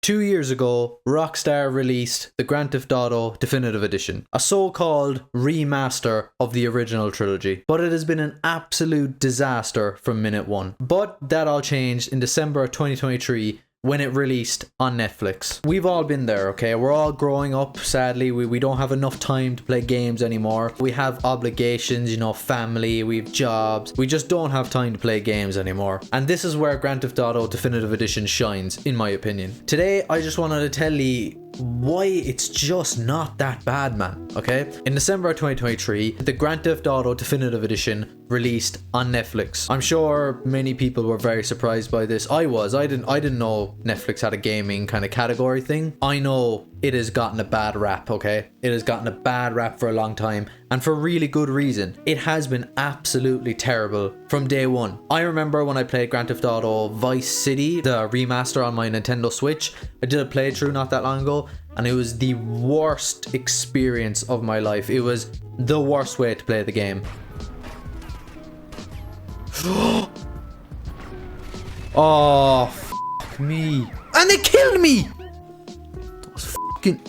2 years ago, Rockstar released the Grand Theft Auto Definitive Edition, a so-called remaster of the original trilogy. But it has been an absolute disaster from minute one. But that all changed in December 2023 when it released on Netflix. We've all been there, okay? We're all growing up, sadly. We don't have enough time to play games anymore. We have obligations, you know, family, we have jobs. We just don't have time to play games anymore. And this is where Grand Theft Auto Definitive Edition shines, in my opinion. Today, I just wanted to tell you why it's just not that bad, man, okay? In December 2023, the Grand Theft Auto Definitive Edition released on Netflix. I'm sure many people were very surprised by this. I didn't know Netflix had a gaming kind of category thing. I know it has gotten a bad rap, okay? It has gotten a bad rap for a long time, and for really good reason. It has been absolutely terrible from day one. I remember when I played Grand Theft Auto Vice City, the remaster on my Nintendo Switch. I did a playthrough not that long ago, and it was the worst experience of my life. It was the worst way to play the game. Oh, fuck me. And they killed me! That was fucking...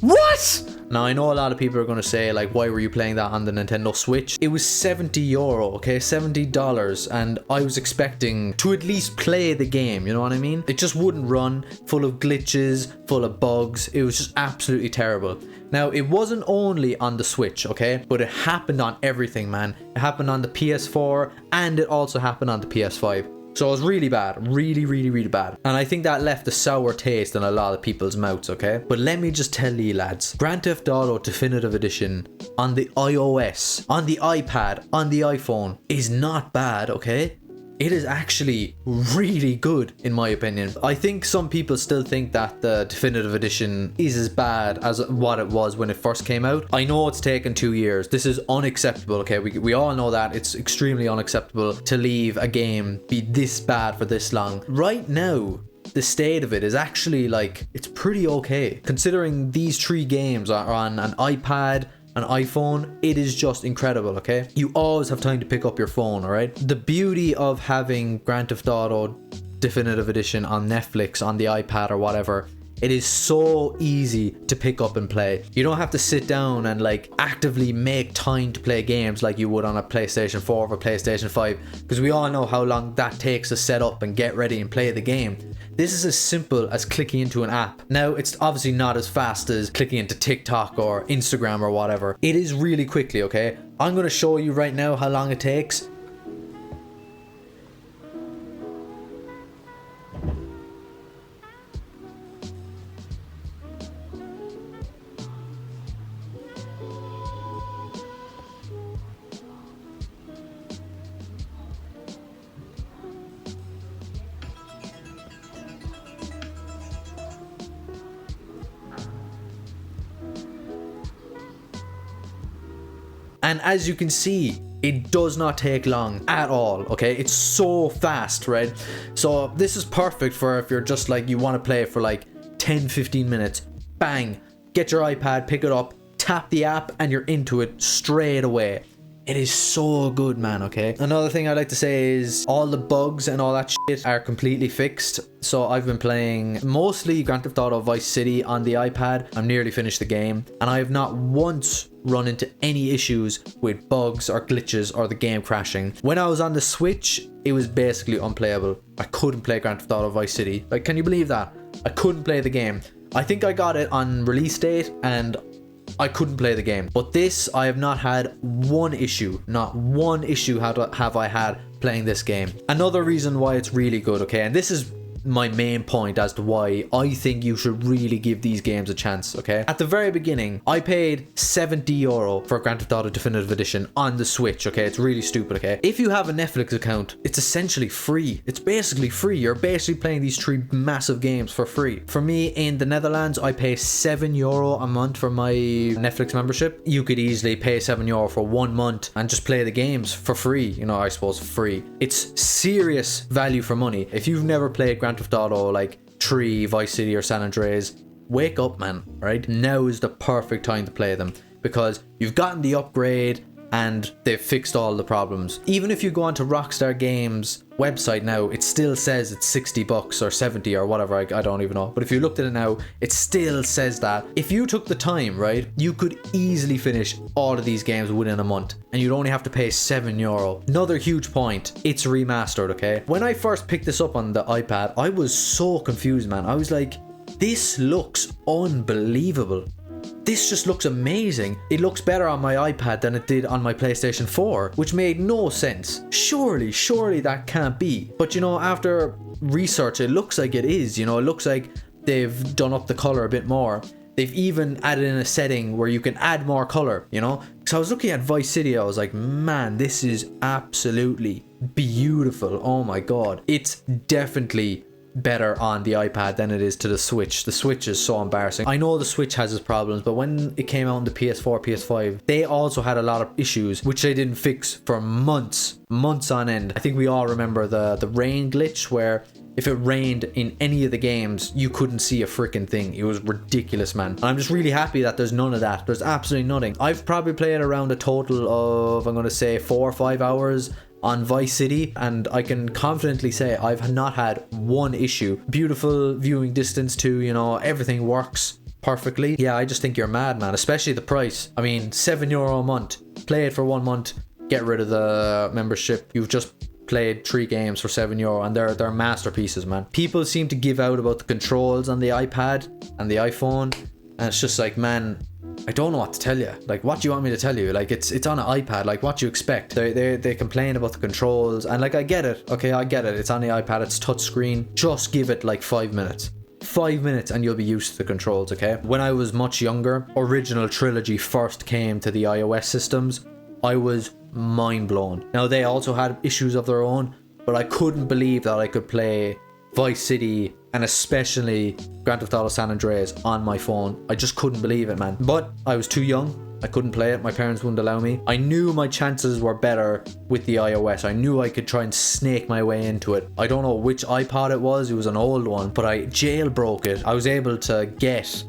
What? Now, I know a lot of people are going to say, like, why were you playing that on the Nintendo Switch? It was €70, okay? $70. And I was expecting to at least play the game, you know what I mean? It just wouldn't run, full of glitches, full of bugs. It was just absolutely terrible. Now, it wasn't only on the Switch, okay? But it happened on everything, man. It happened on the PS4, and it also happened on the PS5. So it was really bad, really bad. And I think that left a sour taste in a lot of people's mouths, okay? But let me just tell you, lads, Grand Theft Auto Definitive Edition on the iOS, on the iPad, on the iPhone is not bad, okay? It is actually really good, in my opinion. I think some people still think that the Definitive Edition is as bad as what it was when it first came out. I know it's taken 2 years. This is unacceptable, okay? We all know that. It's extremely unacceptable to leave a game be this bad for this long. Right now, the state of it is actually, like, it's pretty okay. Considering these 3 games are on an iPad, an iPhone, it is just incredible, okay? You always have time to pick up your phone, alright? The beauty of having Grand Theft Auto Definitive Edition on Netflix, on the iPad or whatever, it is so easy to pick up and play. You don't have to sit down and, like, actively make time to play games like you would on a PlayStation 4 or PlayStation 5, because we all know how long that takes to set up and get ready and play the game. This is as simple as clicking into an app. Now, it's obviously not as fast as clicking into TikTok or Instagram or whatever. It is really quickly, okay? I'm going to show you right now how long it takes. And as you can see, it does not take long at all, okay? It's so fast, right? So this is perfect for if you're just like, you want to play for like 10-15 minutes. Bang, get your iPad, pick it up, tap the app, and you're into it straight away. It is so good, man, okay? Another thing I'd like to say is all the bugs and all that shit are completely fixed. So I've been playing mostly Grand Theft Auto Vice City on the iPad. I'm nearly finished the game, and I have not once run into any issues with bugs or glitches or the game crashing. When I was on the Switch, it was basically unplayable. I couldn't play Grand Theft Auto Vice City. Like, can you believe that? I couldn't play the game. I think I got it on release date and I couldn't play the game. But this, I have not had one issue. Not one issue have I had playing this game. Another reason why it's really good, okay? And this is my main point as to why I think you should really give these games a chance, okay? At the very beginning, I paid €70 for Grand Theft Auto Definitive Edition on the Switch, okay? It's really stupid, okay? If you have a Netflix account, it's essentially free. It's basically free. You're basically playing these 3 massive games for free. For me, in the Netherlands, I pay €7 a month for my Netflix membership. You could easily pay €7 for 1 month and just play the games for free. You know, I suppose free. It's serious value for money. If you've never played Grand Theft Auto like 3, Vice City or San Andreas, wake up, man, right? Now is the perfect time to play them because you've gotten the upgrade and they've fixed all the problems. Even if you go onto Rockstar Games website now, it still says it's $60 or 70 or whatever, I don't even know. But if you looked at it now, it still says that. If you took the time, right, you could easily finish all of these games within a month, and you'd only have to pay €7. Another huge point, it's remastered, okay? When I first picked this up on the iPad, I was so confused, man. I was like, this looks unbelievable. This just looks amazing. It looks better on my iPad than it did on my PlayStation 4, which made no sense. Surely that can't be. But you know, after research, it looks like it is. You know, it looks like they've done up the color a bit more. They've even added in a setting where you can add more color, you know? So I was looking at Vice City, I was like, man, this is absolutely beautiful. Oh my God. It's definitely better on the iPad than it is to the Switch. The Switch is so embarrassing. I know the Switch has its problems, but when it came out on the PS4, PS5, they also had a lot of issues which they didn't fix for months on end. I think we all remember the rain glitch, where if it rained in any of the games, you couldn't see a freaking thing. It was ridiculous, man. And I'm just really happy that there's none of that. There's absolutely nothing. I've probably played around a total of, I'm going to say 4 or 5 hours on Vice City, and I can confidently say I've not had one issue. Beautiful viewing distance too, you know, everything works perfectly. Yeah, I just think you're mad, man, especially the price. I mean, €7 a month. Play it for 1 month, get rid of the membership. You've just played 3 games for €7, and they're masterpieces, man. People seem to give out about the controls on the iPad and the iPhone, and it's just like, man, I don't know what to tell you. Like, what do you want me to tell you? Like, it's on an iPad. Like, what do you expect? They complain about the controls, and like, I get it. Okay, I get it. It's on the iPad. It's touchscreen. Just give it like 5 minutes. 5 minutes and you'll be used to the controls, okay? When I was much younger, original Trilogy first came to the iOS systems, I was mind blown. Now, they also had issues of their own, but I couldn't believe that I could play Vice City and especially Grand Theft Auto San Andreas on my phone. I just couldn't believe it, man. But I was too young. I couldn't play it. My parents wouldn't allow me. I knew my chances were better with the iOS. I knew I could try and snake my way into it. I don't know which iPod it was. It was an old one, but I jailbroke it. I was able to get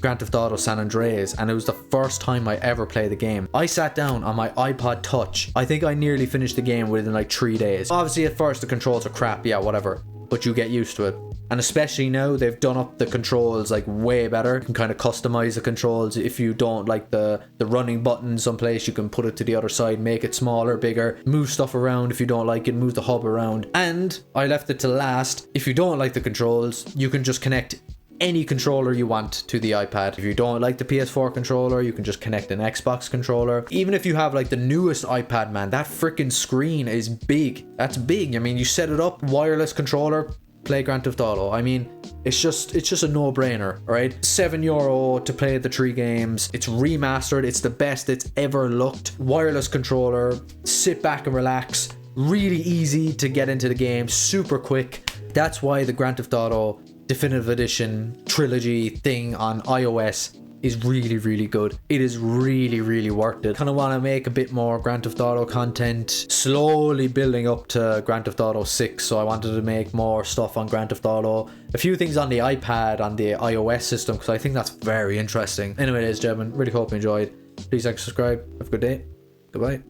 Grand Theft Auto San Andreas, and it was the first time I ever played the game. I sat down on my iPod Touch. I think I nearly finished the game within like 3 days. Obviously at first the controls are crap, yeah, whatever, but you get used to it. And especially now they've done up the controls like way better. You can kind of customize the controls. If you don't like the running button someplace, you can put it to the other side, make it smaller, bigger, move stuff around. If you don't like it, move the hub around. And I left it to last, if you don't like the controls, you can just connect any controller you want to the iPad. If you don't like the PS4 controller, you can just connect an Xbox controller. Even if you have like the newest iPad, man, that freaking screen is big. That's big. I mean, you set it up, wireless controller, play Grand Theft Auto. I mean, it's just a no-brainer, right? €7 to play the 3 games. It's remastered. It's the best it's ever looked. Wireless controller, sit back and relax. Really easy to get into the game, super quick. That's why the Grand Theft Auto Definitive Edition Trilogy thing on iOS is really, really good. It is really, really worth it. Kind of want to make a bit more Grand Theft Auto content, slowly building up to Grand Theft Auto 6, so I wanted to make more stuff on Grand Theft Auto. A few things on the iPad, on the iOS system, because I think that's very interesting. Anyway, ladies and gentlemen, really hope you enjoyed. Please like, subscribe. Have a good day. Goodbye.